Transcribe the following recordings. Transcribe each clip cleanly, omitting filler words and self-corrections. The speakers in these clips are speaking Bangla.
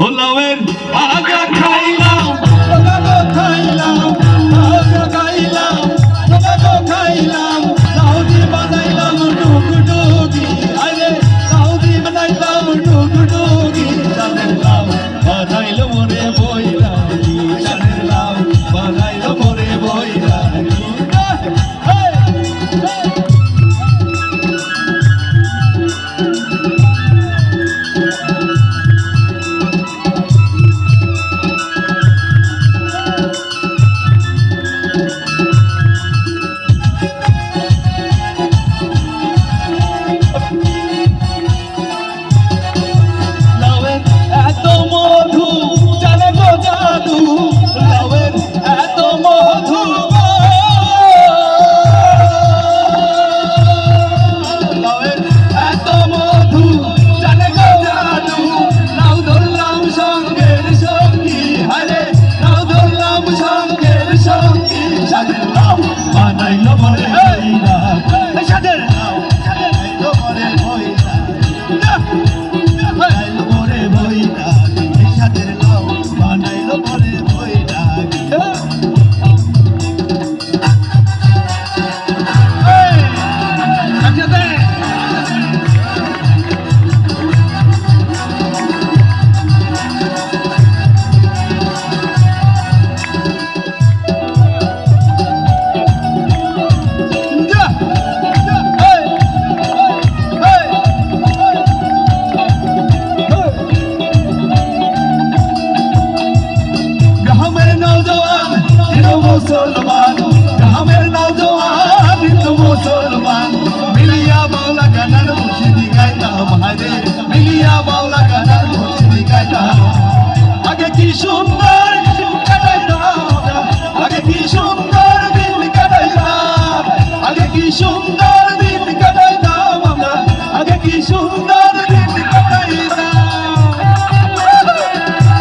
ও লাউয়ের আগা খাইলাম লাউজি বানাইলাম টুকটুকি আরে লাউজি বানাইলাম টুকটুকি জানের লাউ বানাইলো মোরে বইরাগি জানের লাউ বানাইলো মোরে বইরাগি मुसलमान ग्रामेर नौजवान हिंदू मुसलमान मिलिया बाउला गानार मुर्शिदी गाइताम हायरे मिलिया बाउला गानार मुर्शिदी गाइताम आगे की सुंदर दिन काटाइताम आगे की सुंदर दिन काटाइताम आगे की सुंदर दिन काटाइताम আমরা आगे की सुंदर दिन काटाइताम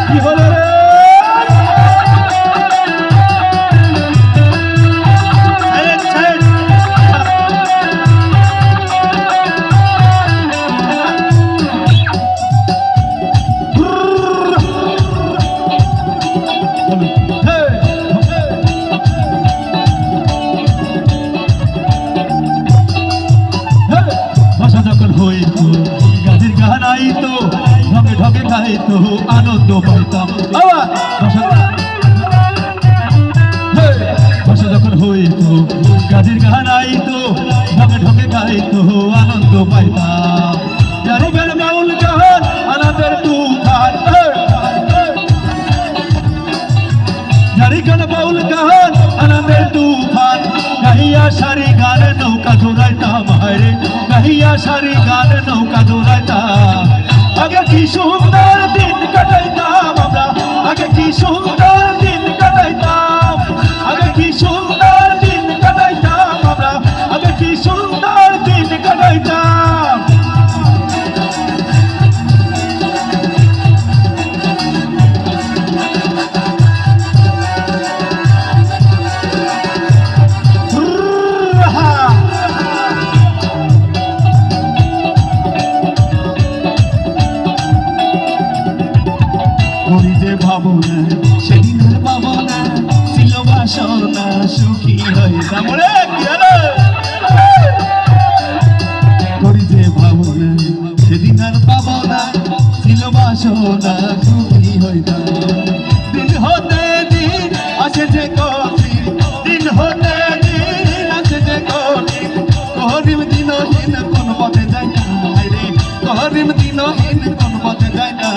কি হলো রে গানের গান আইতো ঢকে ঢকে গাইতো আনন্দ পাইতাম ভাষা যখন হইতো গানের গান আইতো ঢকে ঢকে গাইতো আনন্দ পাইতাম যারে গান বাউল গান আনন্দের তুফান যারে গান বাউল গান আনন্দের তুফান গাহিয়া সারি গানে নৌকা দৌড়াইতাম হায়রে গাহিয়া সারি গানে নৌকা দৌড়াইতাম আগে কি সুন্দর দিন কাটাইতাম আমরা আগে কি সুন্দর দিন কাটাইতাম আগে কি সুন্দর দিন কাটাইতাম আমরা আগে কি সুন্দর দিন কাটাইতাম ভাবনা সেদিনের ভাবনা ছিল বাসনা সুখী হইতাম রে করি যে ভাবনা সেদিনের ভাবনা ছিল বাসনা সুখী হইতাম দিন হতে দিন আসে যে কঠিন দিন হতে দিন আসে যে কঠিন করিম দিনহীন কোন পথে যায় না রে করিম দিনহীন কোন পথে যায় না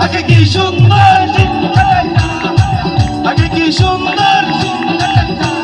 আগে কি সুন্দর দিন কাটাইতাম আগে কি সুন্দর দিন কাটাইতাম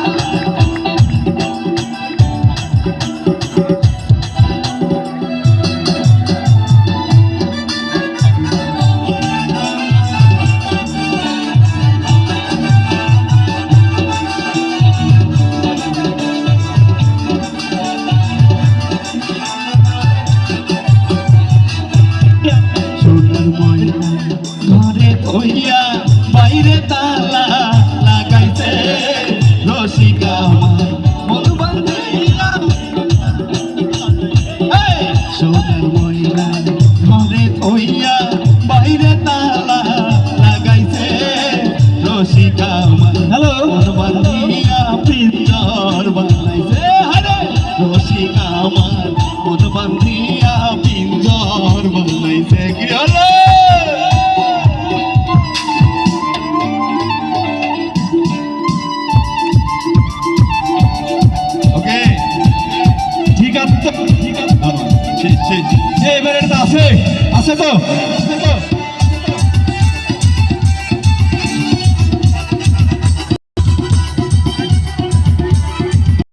আছে আছে তো